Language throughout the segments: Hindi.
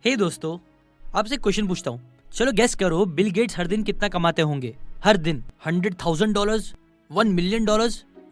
हे दोस्तों, आपसे एक क्वेश्चन पूछता हूँ। चलो गेस करो, बिल गेट्स हर दिन कितना कमाते होंगे? हर दिन $100,000, $1 मिलियन।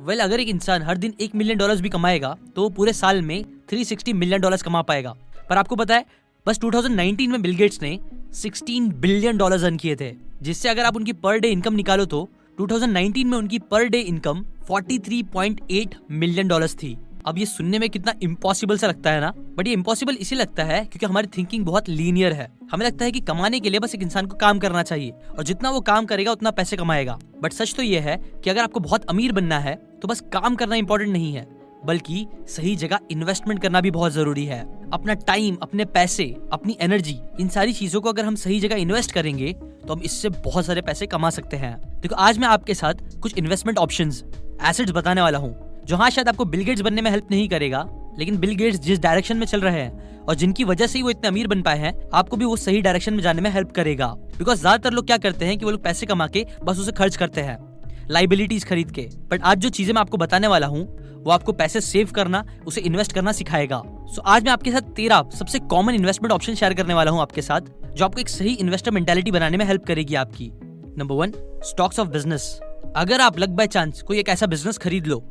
वेल, अगर एक इंसान हर दिन $1 मिलियन भी कमाएगा तो वो पूरे साल में $360 मिलियन कमा पाएगा। पर आपको पता है, बस 2019 में बिल गेट्स ने $16 बिलियन अर्न किए थे, जिससे अगर आप उनकी पर डे इनकम निकालो तो 2019 में उनकी पर डे इनकम $43.8 मिलियन थी। अब ये सुनने में कितना इम्पॉसिबल सा लगता है ना, बट ये इम्पॉसिबल इसी लगता है क्योंकि हमारी थिंकिंग बहुत लीनियर है। हमें लगता है कि कमाने के लिए बस एक इंसान को काम करना चाहिए और जितना वो काम करेगा उतना पैसे कमाएगा। बट सच तो ये है कि अगर आपको बहुत अमीर बनना है तो बस काम करना इंपॉर्टेंट नहीं है, बल्कि सही जगह इन्वेस्टमेंट करना भी बहुत जरूरी है। अपना टाइम, अपने पैसे, अपनी एनर्जी, इन सारी चीजों को अगर हम सही जगह इन्वेस्ट करेंगे तो हम इससे बहुत सारे पैसे कमा सकते हैं। देखो, आज मैं आपके साथ कुछ इन्वेस्टमेंट ऑप्शंस, एसेट्स बताने वाला हूँ जो हाँ शायद आपको बिल गेट्स बनने में हेल्प नहीं करेगा, लेकिन बिल गेट्स जिस डायरेक्शन में चल रहे हैं और जिनकी वजह से ही वो इतने अमीर बन पाए हैं, आपको भी वो सही डायरेक्शन में जाने में हेल्प करेगा। बिकॉज ज्यादातर लोग क्या करते हैं कि वो लोग पैसे कमा के बस उसे खर्च करते हैं, लाइबिलिटीज खरीद के। बट आज जो चीजें मैं आपको बताने वाला हूँ वो आपको पैसे सेव करना, उसे इन्वेस्ट करना सिखाएगा। सो आज मैं आपके साथ 13 सबसे कॉमन इन्वेस्टमेंट ऑप्शन शेयर करने वाला हूँ आपके साथ, जो आपको एक सही इन्वेस्टर मेंटालिटी बनाने में हेल्प करेगी आपकी। Number 1, stocks of business. अगर आप लक बाय चांस कोई एक ऐसा बिजनेस खरीद लो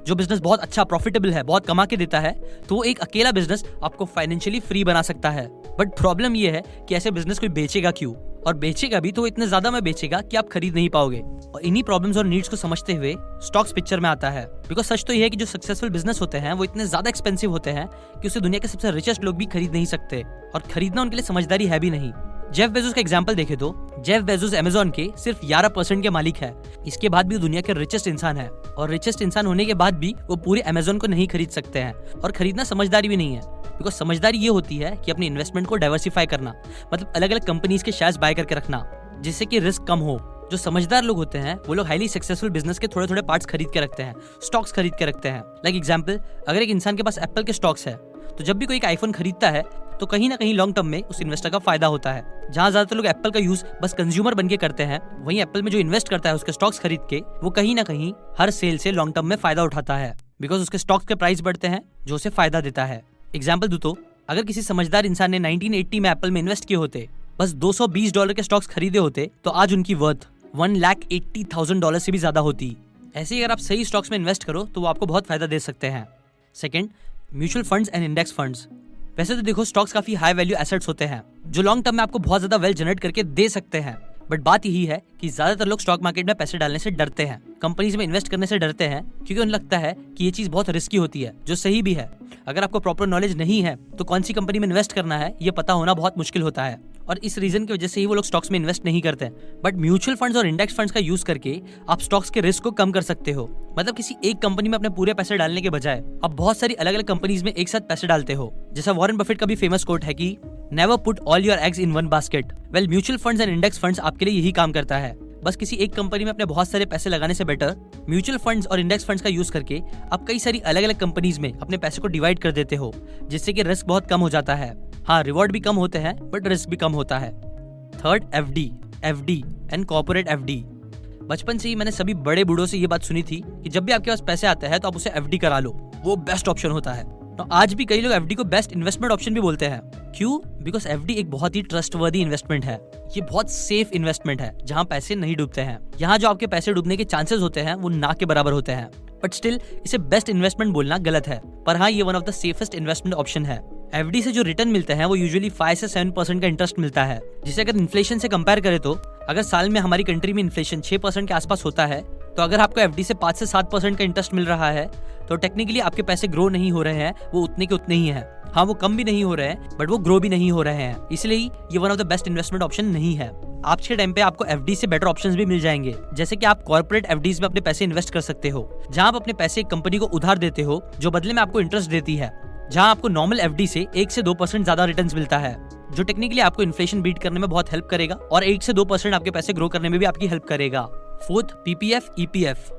जो बिजनेस बहुत अच्छा प्रॉफिटेबल है, बहुत कमा के देता है, तो वो एक अकेला बिजनेस आपको फाइनेंशियली फ्री बना सकता है। बट प्रॉब्लम ये है कि ऐसे बिजनेस कोई बेचेगा क्यों, और बेचेगा भी तो वो इतने ज्यादा में बेचेगा कि आप खरीद नहीं पाओगे। और इन्हीं प्रॉब्लम्स और नीड्स को समझते हुए स्टॉक्स पिक्चर में आता है। बिकॉज सच तो ये है कि जो सक्सेसफुल बिजनेस होते हैं वो इतने ज्यादा एक्सपेंसिव होते हैं कि उसे दुनिया के सबसे रिचेस्ट लोग भी खरीद नहीं सकते, और खरीदना उनके लिए समझदारी है भी नहीं। जेफ बेजोस का एग्जांपल देखे तो जेफ बेजोस अमेज़न के सिर्फ 11% के मालिक है। इसके बाद भी वो दुनिया के रिचेस्ट इंसान है, और रिचेस्ट इंसान होने के बाद भी वो पूरे अमेज़न को नहीं खरीद सकते हैं। और खरीदना समझदारी भी नहीं है, बिकॉज समझदारी ये होती है कि अपनी इन्वेस्टमेंट को डाइवर्सिफाई करना, मतलब अलग अलग कंपनीज के शेयर्स बाय करके रखना, जिससे कि रिस्क कम हो। जो समझदार लोग होते हैं वो लोग हाईली सक्सेसफुल बिजनेस के थोड़े थोड़े पार्ट्स खरीद के रखते हैं, स्टॉक्स खरीद के रखते हैं। लाइक एग्जांपल, अगर एक इंसान के पास एप्पल के स्टॉक्स है तो जब भी कोई एक आईफोन खरीदता है तो कहीं ना कहीं लॉन्ग टर्म में उस इन्वेस्टर का फायदा होता है। जहां ज्यादातर लोग एप्पल का यूज बस कंज्यूमर बन के करते हैं, वहीं एप्पल में जो इन्वेस्ट करता है उसके स्टॉक्स खरीद के, वो कहीं ना कहीं हर सेल से लॉन्ग टर्म में फायदा उठाता है, बिकॉज उसके स्टॉक्स के प्राइस बढ़ते हैं जो उसे फायदा देता है। एग्जाम्पल दूं तो अगर किसी समझदार इंसान ने 1980 में एप्पल में इन्वेस्ट किए होते, बस $220 के स्टॉक्स खरीदे होते, तो आज उनकी वर्थ $1,80,000 से भी ज्यादा होती। ऐसे ही अगर आप सही स्टॉक्स में इन्वेस्ट करो तो वो आपको बहुत फायदा दे सकते हैं। Second, mutual funds and index funds. वैसे तो देखो, स्टॉक्स काफी हाई वैल्यू एसेट्स होते हैं जो लॉन्ग टर्म में आपको बहुत ज्यादा वेल्थ जनरेट करके दे सकते हैं। बट बात यही है कि ज्यादातर लोग स्टॉक मार्केट में पैसे डालने से डरते हैं, कंपनीज में इन्वेस्ट करने से डरते हैं, क्योंकि उन्हें लगता है कि ये चीज बहुत रिस्की होती है, जो सही भी है। अगर आपको प्रॉपर नॉलेज नहीं है तो कौन सी कंपनी में इन्वेस्ट करना है ये पता होना बहुत मुश्किल होता है, और इस रीजन की वजह से ही वो लोग स्टॉक्स में इन्वेस्ट नहीं करते। बट म्यूचुअल फंड्स और इंडेक्स फंड्स का यूज करके आप स्टॉक्स के रिस्क को कम कर सकते हो। मतलब किसी एक कंपनी में अपने पूरे पैसे डालने के बजाय आप बहुत सारी अलग अलग कंपनीज में एक साथ पैसे डालते हो। जैसा वॉरेन बफेट का भी फेमस कोट है कि never put all your eggs in one basket. Well, mutual funds and index funds आपके लिए यही काम करता है। बस किसी एक कंपनी में अपने बहुत सारे पैसे लगाने से बेटर म्यूचुअल फंड्स और इंडेक्स फंड्स का यूज करके आप कई सारी अलग अलग कंपनीज में अपने पैसे को डिवाइड कर देते हो, जिससे कि रिस्क बहुत कम हो जाता है। हाँ, रिवॉर्ड भी कम होते हैं बट रिस्क भी कम होता है। Third, FD and corporate FD. बचपन से ही मैंने सभी बड़े बूढ़ों से ये बात सुनी थी कि जब भी आपके पास पैसे आते हैं तो आप उसे एफडी करा लो, वो बेस्ट ऑप्शन होता है। तो आज भी कई लोग एफडी को बेस्ट इन्वेस्टमेंट ऑप्शन भी बोलते हैं। क्यों? बिकॉज एफडी एक बहुत ही ट्रस्टवर्दी इन्वेस्टमेंट है। ये बहुत सेफ इन्वेस्टमेंट है जहां पैसे नहीं डूबते हैं। यहाँ जो आपके पैसे डूबने के चांसेस होते हैं वो ना के बराबर होते हैं, बट स्टिल इसे बेस्ट इन्वेस्टमेंट बोलना गलत है। पर हाँ, ये one of the safest investment option है। एफडी से जो रिटर्न मिलते हैं वो यूजुअली 5 से 7% का इंटरेस्ट मिलता है, जिसे अगर इन्फ्लेशन से कंपेयर करें तो अगर साल में हमारी कंट्री में इन्फ्लेशन 6% के आसपास होता है, तो अगर आपको एफडी से 5 से 7% का इंटरेस्ट मिल रहा है तो टेक्निकली आपके पैसे ग्रो नहीं हो रहे हैं, वो उतने के उतने ही हैं। हाँ, वो कम भी नहीं हो रहे हैं बट वो ग्रो भी नहीं हो रहे हैं, इसलिए ये one of the best investment option नहीं है। आज के टाइम पे आपको एफडी से बेटर ऑप्शंस भी मिल जाएंगे, जैसे कि आप कॉर्पोरेट एफडीज में अपने पैसे इन्वेस्ट कर सकते हो, जहां आप अपने पैसे एक कंपनी को उधार देते हो जो बदले में आपको इंटरेस्ट देती है, जहां आपको नॉर्मल एफडी से 1 से 2% ज्यादा रिटर्न्स मिलता है, जो टेक्निकली आपको इन्फ्लेशन बीट करने में बहुत हेल्प करेगा और 1 से 2% आपके पैसे ग्रो करने में भी आपकी हेल्प करेगा। Fourth, PPF EPF.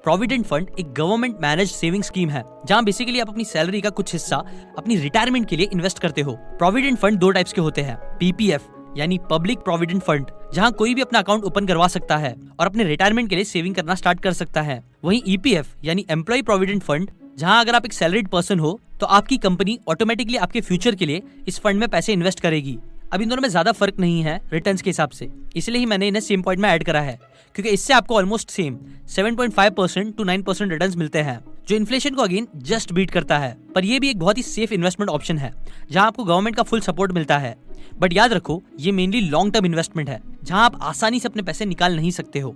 Provident fund एक गवर्नमेंट मैनेज सेविंग स्कीम है, जहां बेसिकली आप अपनी सैलरी का कुछ हिस्सा अपनी रिटायरमेंट के लिए इन्वेस्ट करते हो। प्रोविडेंट फंड 2 टाइप्स के होते हैं, पीपीएफ यानी पब्लिक प्रोविडेंट फंड, जहां कोई भी अपना अकाउंट ओपन करवा सकता है और अपने रिटायरमेंट के लिए सेविंग करना स्टार्ट कर सकता है। वहीं ईपीएफ यानी एम्प्लॉय प्रोविडेंट फंड जहां अगर आप एक सैलरीड पर्सन हो तो आपकी कंपनी ऑटोमेटिकली आपके फ्यूचर के लिए इस फंड में पैसे इन्वेस्ट करेगी। अब इन दोनों में ज्यादा फर्क नहीं है रिटर्न्स के हिसाब से, इसलिए ही मैंने इन्हें सेम पॉइंट में ऐड करा है, क्योंकि इससे आपको ऑलमोस्ट सेम 7.5% to 9% रिटर्न्स मिलते हैं, जो इन्फ्लेशन को अगेन जस्ट बीट करता है। पर यह भी एक बहुत ही सेफ इन्वेस्टमेंट ऑप्शन है जहां आपको गवर्नमेंट का फुल सपोर्ट मिलता है। बट याद रखो, ये मेनली लॉन्ग टर्म इन्वेस्टमेंट है जहां आप आसानी से अपने पैसे निकाल नहीं सकते हो।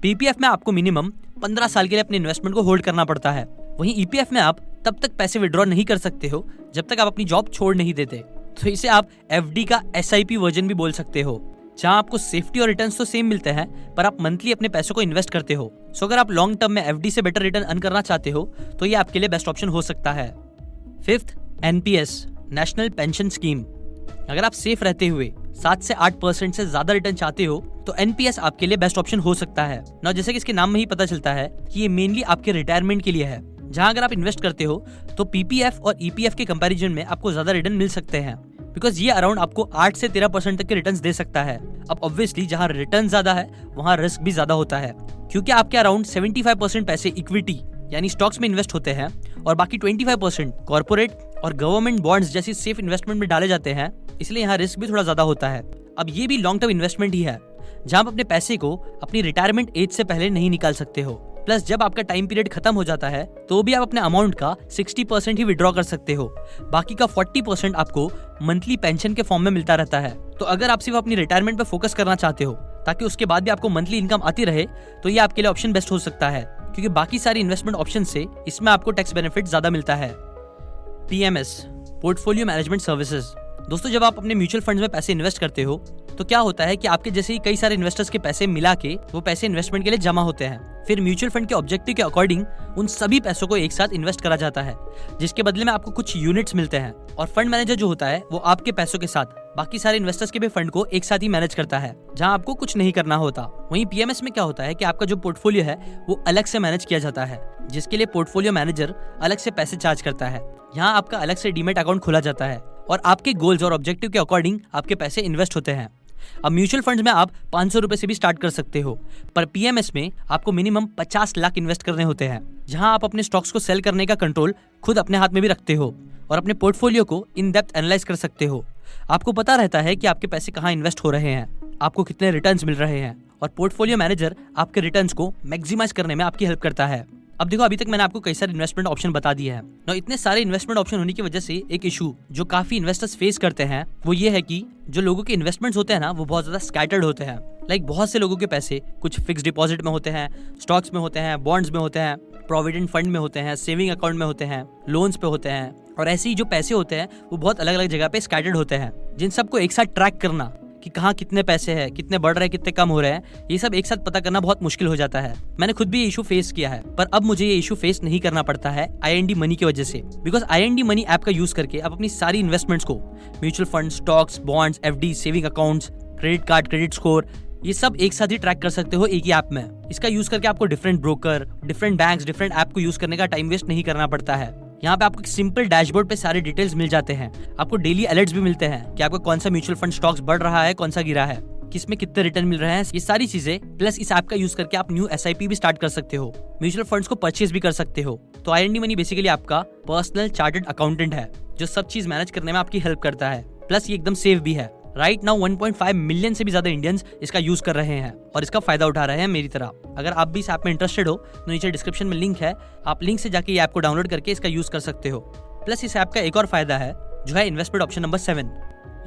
पीपीएफ में आपको मिनिमम 15 साल के लिए अपने इन्वेस्टमेंट को होल्ड करना पड़ता है। वहीं ईपीएफ में आप तब तक पैसे विड्रॉ नहीं कर सकते हो जब तक आप अपनी जॉब छोड़ नहीं देते। तो इसे आप एफडी का एसआईपी वर्जन भी बोल सकते हो, जहां आपको सेफ्टी और रिटर्न्स तो सेम मिलते हैं पर आप मंथली अपने पैसों को इन्वेस्ट करते हो। सो अगर आप लॉन्ग टर्म में एफडी से बेटर रिटर्न अर्न करना चाहते हो तो ये आपके लिए बेस्ट ऑप्शन हो सकता है। Fifth, NPS, national pension scheme. अगर आप सेफ रहते हुए 7 से 8% से ज्यादा रिटर्न चाहते हो तो एनपीएस आपके लिए बेस्ट ऑप्शन हो सकता है ना। जैसे कि इसके नाम में ही पता चलता है कि ये मेनली आपके रिटायरमेंट के लिए है, जहां अगर आप इन्वेस्ट करते हो तो पीपीएफ और ईपीएफ के कंपैरिजन में आपको ज्यादा रिटर्न मिल सकते हैं, बिकॉज ये अराउंड आपको 8 से 13% तक के रिटर्न्स दे सकता है। अब ऑब्वियसली जहां रिटर्न ज्यादा है वहां रिस्क भी ज्यादा होता है, क्योंकि आपके अराउंड 75% पैसे इक्विटी यानी स्टॉक्स में इन्वेस्ट होते हैं और बाकी 25% कॉर्पोरेट और गवर्नमेंट बॉन्ड्स जैसी सेफ इन्वेस्टमेंट में डाले जाते हैं, इसलिए यहाँ रिस्क भी थोड़ा ज्यादा होता है। अब ये भी लॉन्ग टर्म इन्वेस्टमेंट ही है जहां आप अपने पैसे को अपनी रिटायरमेंट एज से पहले नहीं निकाल सकते हो। प्लस जब आपका टाइम पीरियड खत्म हो जाता है तो भी आप अपने अमाउंट का 60% ही विड्रॉ कर सकते हो, बाकी का 40% आपको मंथली पेंशन के फॉर्म में मिलता रहता है। तो अगर आप सिर्फ अपनी रिटायरमेंट पे फोकस करना चाहते हो ताकि उसके बाद भी आपको मंथली इनकम आती रहे तो ये आपके लिए ऑप्शन बेस्ट हो सकता है, क्योंकि बाकी सारी इन्वेस्टमेंट ऑप्शन से इसमें आपको टैक्स बेनिफिट ज्यादा मिलता है। PMS, portfolio management services. दोस्तों, जब आप अपने म्यूचुअल फंड्स में पैसे इन्वेस्ट करते हो तो क्या होता है कि आपके जैसे ही कई सारे इन्वेस्टर्स के पैसे मिला के वो पैसे इन्वेस्टमेंट के लिए जमा होते हैं। फिर म्यूचुअल फंड के ऑब्जेक्टिव के अकॉर्डिंग उन सभी पैसों को एक साथ इन्वेस्ट करा जाता है, जिसके बदले में आपको कुछ यूनिट्स मिलते हैं। और फंड मैनेजर जो होता है वो आपके पैसों के साथ बाकी सारे इन्वेस्टर्स के भी फंड को एक साथ ही मैनेज करता है, जहां आपको कुछ नहीं करना होता। वहीं पीएमएस में क्या होता है कि आपका जो पोर्टफोलियो है वो अलग से मैनेज किया जाता है, जिसके लिए पोर्टफोलियो मैनेजर अलग से पैसे चार्ज करता है। यहाँ आपका अलग से डीमैट अकाउंट खोला जाता है और आपके गोल्स और ऑब्जेक्टिव के अकॉर्डिंग आपके पैसे इन्वेस्ट होते हैं। अब म्यूचुअल फंड्स में आप 500 रुपए से भी स्टार्ट कर सकते हो, पर पीएमएस में आपको मिनिमम 50 लाख इन्वेस्ट करने होते हैं, जहां आप अपने स्टॉक्स को सेल करने का कंट्रोल खुद अपने हाथ में भी रखते हो और अपने पोर्टफोलियो को इन डेप्थ एनालाइज कर सकते हो। आपको पता रहता है कि आपके पैसे कहाँ इन्वेस्ट हो रहे हैं, आपको कितने रिटर्न्स मिल रहे हैं, और पोर्टफोलियो मैनेजर आपके रिटर्न्स को मैक्सिमाइज करने में आपकी हेल्प करता है। अब देखो, अभी तक मैंने आपको कई सारे इन्वेस्टमेंट ऑप्शन बता दिए हैं ना। इतने सारे इन्वेस्टमेंट ऑप्शन होने की वजह से एक इशू जो काफी इन्वेस्टर्स फेस करते हैं वो ये है कि जो लोगों के इन्वेस्टमेंट्स होते हैं ना वो बहुत ज्यादा स्कैटर्ड होते हैं। लाइक बहुत से लोगों के पैसे कुछ फिक्स डिपॉजिट में होते हैं, स्टॉक्स में होते हैं, बॉन्ड्स में होते हैं, प्रोविडेंट फंड में होते हैं, सेविंग अकाउंट में होते हैं, लोन्स पे होते हैं, और ऐसे ही जो पैसे होते हैं वो बहुत अलग अलग जगह पे स्कैटर्ड होते हैं, जिन सबको एक साथ ट्रैक करना कि कहाँ कितने पैसे हैं, कितने बढ़ रहे हैं, कितने कम हो रहे हैं, ये सब एक साथ पता करना बहुत मुश्किल हो जाता है। मैंने खुद भी ये इशू फेस किया है, पर अब मुझे ये इशू फेस नहीं करना पड़ता है IND मनी की वजह से, बिकॉज IND मनी ऐप का यूज करके आप अपनी सारी इन्वेस्टमेंट्स को mutual fund, stocks, bonds, FD, saving accounts, credit card, credit score, ये सब एक साथ ही ट्रैक कर सकते हो एक ही ऐप में। इसका यूज करके आपको different broker, different banks, different app को यूज करने का टाइम वेस्ट नहीं करना पड़ता है। यहाँ पे आपको एक सिंपल डैशबोर्ड पे सारे डिटेल्स मिल जाते हैं। आपको डेली अलर्ट्स भी मिलते हैं कि आपका कौन सा म्यूचुअल फंड स्टॉक्स बढ़ रहा है, कौन सा गिरा है, किसमें कितने रिटर्न मिल रहे हैं, ये सारी चीजें। प्लस इस ऐप का यूज करके आप न्यू SIP भी स्टार्ट कर सकते हो, म्यूचुअल फंड्स को परचेज भी कर सकते हो। तो IND मनी बेसिकली आपका पर्सनल चार्टर्ड अकाउंटेंट है जो सब चीज मैनेज करने में आपकी हेल्प करता है। प्लस ये एकदम सेफ भी है। राइट नाउ 1.5 मिलियन से भी ज्यादा इंडियंस इसका यूज कर रहे हैं और इसका फायदा उठा रहे हैं मेरी तरह। अगर आप भी इस ऐप में इंटरेस्टेड हो तो नीचे डिस्क्रिप्शन में लिंक है, आप लिंक से जाके ये ऐप को डाउनलोड करके इसका यूज कर सकते हो। प्लस इस ऐप का एक और फायदा है जो है investment option number 7,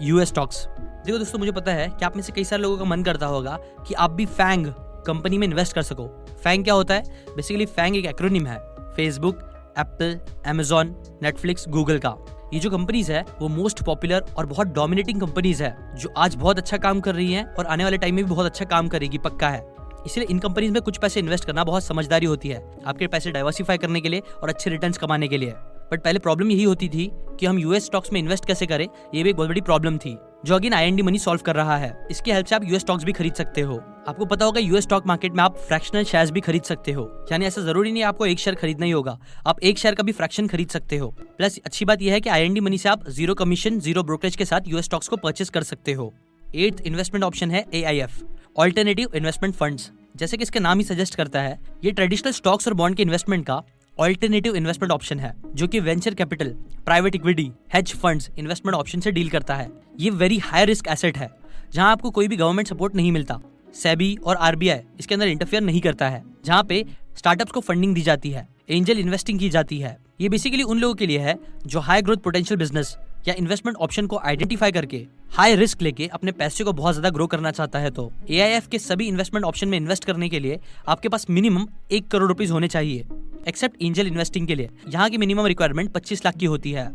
US stocks. देखो दोस्तों, मुझे पता है कि आप में से कई सारे लोगों का मन करता होगा कि आप भी फैंग कंपनी में इन्वेस्ट कर सको। फैंग क्या होता है? बेसिकली फैंग एक एक्रोनिम है Facebook, Apple, Amazon, Netflix, Google का। ये जो कंपनीज है वो मोस्ट पॉपुलर और बहुत डोमिनेटिंग कंपनीज है जो आज बहुत अच्छा काम कर रही हैं और आने वाले टाइम में भी बहुत अच्छा काम करेगी, पक्का है। इसलिए इन कंपनीज में कुछ पैसे इन्वेस्ट करना बहुत समझदारी होती है, आपके पैसे डाइवर्सिफाई करने के लिए और अच्छे रिटर्न्स कमाने के लिए। बट पहले प्रॉब्लम यही होती थी कि हम US स्टॉक्स में इन्वेस्ट कैसे करें, ये भी एक बहुत बड़ी प्रॉब्लम थी जो अगेन IND मनी सॉल्व कर रहा है। इसकी हेल्प से आप US स्टॉक्स भी खरीद सकते हो। आपको पता होगा US स्टॉक मार्केट में आप फ्रैक्शनल शेयर्स भी खरीद सकते हो, यानी ऐसा जरूरी नहीं आपको एक शेयर खरीदना ही होगा, आप एक शेयर का भी फ्रैक्शन खरीद सकते हो। प्लस अच्छी बात यह है कि IND मनी से आप जीरो कमीशन, जीरो ब्रोकरेज के साथ US स्टॉक्स को परचेस कर सकते हो। 8th इन्वेस्टमेंट ऑप्शन है AIF, ऑल्टरनेटिव इन्वेस्टमेंट फंड्स। जैसे कि इसका नाम ही सजेस्ट करता है, ये ट्रेडिशनल स्टॉक्स और बॉन्ड के इन्वेस्टमेंट का ऑल्टरनेटिव इन्वेस्टमेंट ऑप्शन है जो कि venture capital, private equity, hedge funds investment option से डील करता है। ये वेरी हाई रिस्क एसेट है जहां आपको कोई भी गवर्नमेंट सपोर्ट नहीं मिलता। सेबी और आरबीआई इसके अंदर इंटरफेयर नहीं करता है। जहां पे स्टार्टअप्स को फंडिंग दी जाती है, एंजल इन्वेस्टिंग की जाती है। ये बेसिकली उन लोगों के लिए है जो हाई ग्रोथ पोटेंशियल बिजनेस या इन्वेस्टमेंट ऑप्शन को आइडेंटिफाई करके हाई रिस्क लेके अपने पैसे को बहुत ज्यादा ग्रो करना चाहता है। तो AIF के सभी इन्वेस्टमेंट ऑप्शन में इन्वेस्ट करने के लिए आपके पास मिनिमम 1 करोड़ रुपीस होने चाहिए, एक्सेप्ट एंजल इन्वेस्टिंग के लिए। यहाँ की मिनिमम रिक्वायरमेंट 25 लाख की होती है।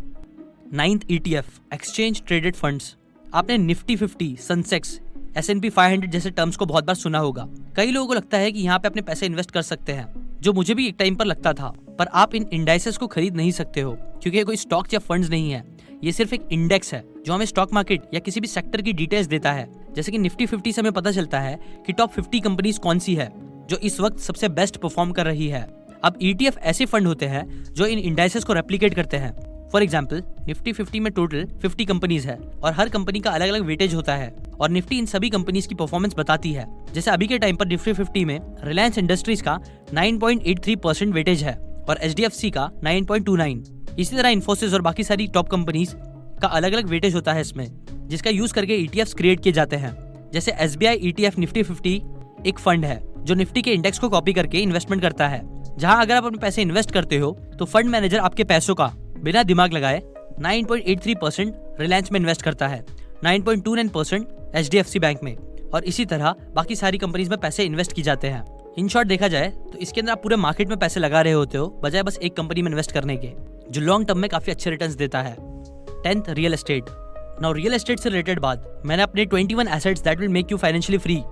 9th ETF exchange traded funds. आपने निफ्टी 50, सेंसेक्स, S&P 500 जैसे टर्म्स को बहुत बार सुना होगा। कई लोगों को लगता है कि यहाँ पे अपने पैसे इन्वेस्ट कर सकते हैं, जो मुझे भी एक टाइम पर लगता था। पर आप इन इंडाइसेस को खरीद नहीं सकते हो क्योंकि ये कोई स्टॉक्स या फंड्स नहीं है। ये सिर्फ एक इंडेक्स है जो हमें स्टॉक मार्केट या किसी भी सेक्टर की डिटेल्स देता है। जैसे कि निफ्टी 50 से हमें पता चलता है कि टॉप 50 कंपनीज कौन सी है जो इस वक्त सबसे बेस्ट परफॉर्म कर रही है। अब ETF ऐसे फंड होते हैं जो इन इंडाइसेस को रेप्लिकेट करते हैं। फॉर एग्जाम्पल, निफ्टी 50 में टोटल 50 कंपनीज है और हर कंपनी का अलग अलग वेटेज होता है और निफ्टी इन सभी कंपनीज की परफॉर्मेंस बताती है। जैसे अभी के टाइम पर निफ्टी 50 में रिलायंस इंडस्ट्रीज का 9.83% वेटेज है और HDFC का 9.29। इसी तरह इन्फोसिस और बाकी सारी टॉप कंपनीज का अलग अलग वेटेज होता है इसमें, जिसका यूज करके ETFs क्रिएट किए जाते हैं। जैसे SBI ETF निफ्टी 50 एक फंड है जो निफ्टी के इंडेक्स को कॉपी करके इन्वेस्टमेंट करता है। जहां अगर आप अपने पैसे इन्वेस्ट करते हो तो फंड मैनेजर आपके पैसों का बिना दिमाग लगाए 9.83% रिलायंस में इन्वेस्ट करता है, 9.29% HDFC बैंक में और इसी तरह बाकी सारी कंपनीज में पैसे इन्वेस्ट की जाते हैं। इन शॉर्ट देखा जाए तो इसके अंदर आप पूरे मार्केट में पैसे लगा रहे होते हो बजाय बस एक कंपनी में इन्वेस्ट करने के, जो लॉन्ग टर्म में काफी अच्छे रिटर्न्स देता है। 10th real estate. Now real estate से रिलेटेड बात मैंने अपने 21 assets that will make you financially free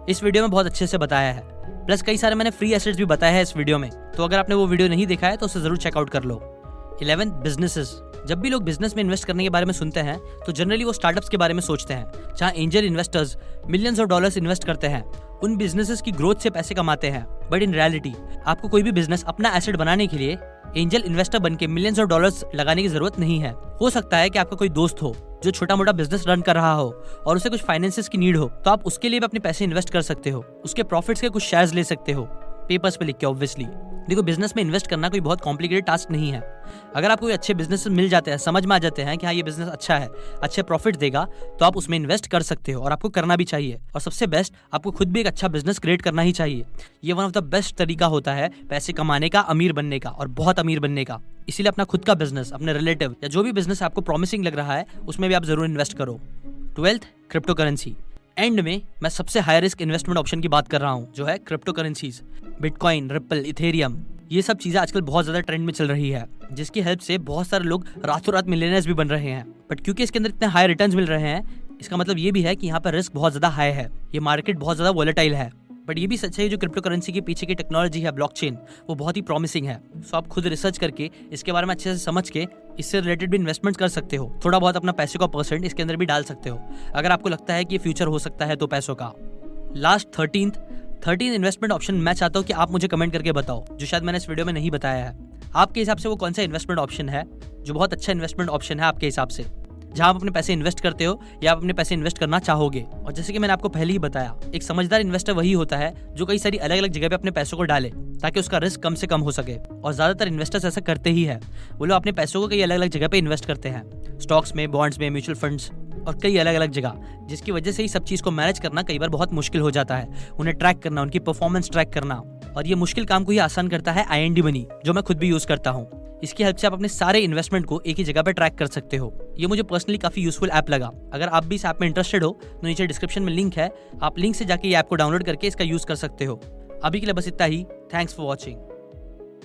इस वीडियो में बहुत अच्छे से बताया है। प्लस कई सारे मैंने फ्री एसेट्स भी बताया है इस वीडियो में, तो अगर आपने वो वीडियो नहीं देखा है तो उसे जरूर चेकआउट कर लो। 11 बिजनेसेस। जब भी लोग बिजनेस में इन्वेस्ट करने के बारे में सुनते हैं तो जनरली वो स्टार्टअप्स के बारे में सोचते हैं जहां angel investors millions of dollars invest करते हैं, उन बिजनेसेस की ग्रोथ से पैसे कमाते हैं। बट इन रियलिटी आपको कोई भी बिजनेस अपना एसेट बनाने के लिए एंजल इन्वेस्टर बनके मिलियंस ऑफ डॉलर्स लगाने की जरूरत नहीं है। हो सकता है कि आपका कोई दोस्त हो जो छोटा मोटा बिजनेस रन कर रहा हो और उसे कुछ फाइनेंसेस की नीड हो, तो आप उसके लिए भी अपने पैसे इन्वेस्ट कर सकते हो, उसके प्रॉफिट्स के कुछ शेयर्स ले सकते हो पेपर्स पे लिख के। ऑब्वियसली देखो, बिजनेस में इन्वेस्ट करना कोई बहुत कॉम्प्लिकेटेड टास्क नहीं है। अगर आपको कोई अच्छे बिजनेस मिल जाते हैं, समझ में आ जाते हैं कि हाँ ये बिजनेस अच्छा है, अच्छे प्रॉफिट देगा, तो आप उसमें इन्वेस्ट कर सकते हो और आपको करना भी चाहिए। और सबसे बेस्ट, आपको खुद भी एक अच्छा बिजनेस क्रिएट करना ही चाहिए। ये वन ऑफ द बेस्ट तरीका होता है पैसे कमाने का, अमीर बनने का और बहुत अमीर बनने का। इसीलिए अपना खुद का बिजनेस, अपने रिलेटिव या जो भी बिजनेस आपको प्रॉमिसिंग लग रहा है उसमें भी आप जरूर इन्वेस्ट करो। 12th crypto currency. एंड में मैं सबसे हाई रिस्क इन्वेस्टमेंट ऑप्शन की बात कर रहा हूँ जो है crypto currencies. Bitcoin, ripple, Ethereum, ये सब चीजें आजकल बहुत ज्यादा ट्रेंड में चल रही है, जिसकी हेल्प से बहुत सारे लोग रातों रात मिलियनेयर्स भी बन रहे हैं। बट क्योंकि इसके अंदर इतने हाई रिटर्न्स मिल रहे हैं, इसका मतलब ये भी है कि यहाँ पर रिस्क बहुत ज्यादा हाई है। ये मार्केट बहुत ज्यादा वॉलेटाइल है। बट ये भी सच है, जो क्रिप्टो करेंसी के पीछे की टेक्नोलॉजी है, ब्लॉकचेन, वो बहुत ही प्रॉमिसिंग है। सो आप खुद रिसर्च करके इसके बारे में अच्छे से समझ के इससे रिलेटेड भी इन्वेस्टमेंट कर सकते हो। थोड़ा बहुत अपना पैसे का परसेंट इसके अंदर भी डाल सकते हो अगर आपको लगता है कि ये फ्यूचर हो सकता है तो पैसों का। लास्ट 13th इन्वेस्टमेंट ऑप्शन मैं चाहता हूँ कि आप मुझे कमेंट करके बताओ, जो शायद मैंने इस वीडियो में नहीं बताया है। आपके हिसाब से वो कौन सा इन्वेस्टमेंट ऑप्शन है जो बहुत अच्छा इन्वेस्टमेंट ऑप्शन है आपके हिसाब से, जहां आप अपने पैसे इन्वेस्ट करते हो या आप अपने पैसे इन्वेस्ट करना चाहोगे। और जैसे कि मैंने आपको पहले ही बताया, एक समझदार इन्वेस्टर वही होता है जो कई सारी अलग अलग जगह पे अपने पैसों को डाले ताकि उसका रिस्क कम से कम हो सके। और ज्यादातर इन्वेस्टर्स ऐसा करते ही है, वो लोग अपने पैसों को कई अलग अलग जगह पे इन्वेस्ट करते हैं, स्टॉक्स में, बॉन्ड्स में, म्यूचुअल फंड्स और कई अलग अलग जगह, जिसकी वजह से ही सब चीज को मैनेज करना कई बार बहुत मुश्किल हो जाता है। उन्हें ट्रैक करना, उनकी परफॉर्मेंस ट्रैक करना, और ये मुश्किल काम को ही आसान करता है IND मनी, जो मैं खुद भी यूज करता हूँ। इसकी हेल्प से आप अपने सारे इन्वेस्टमेंट को एक ही जगह पे ट्रैक कर सकते हो। ये मुझे पर्सनली काफी यूजफुल ऐप लगा। अगर आप भी इस ऐप में इंटरेस्टेड हो तो नीचे डिस्क्रिप्शन में लिंक है, आप लिंक से जाके ये ऐप को डाउनलोड करके इसका यूज कर सकते हो। अभी के लिए बस इतना ही। Thanks for watching.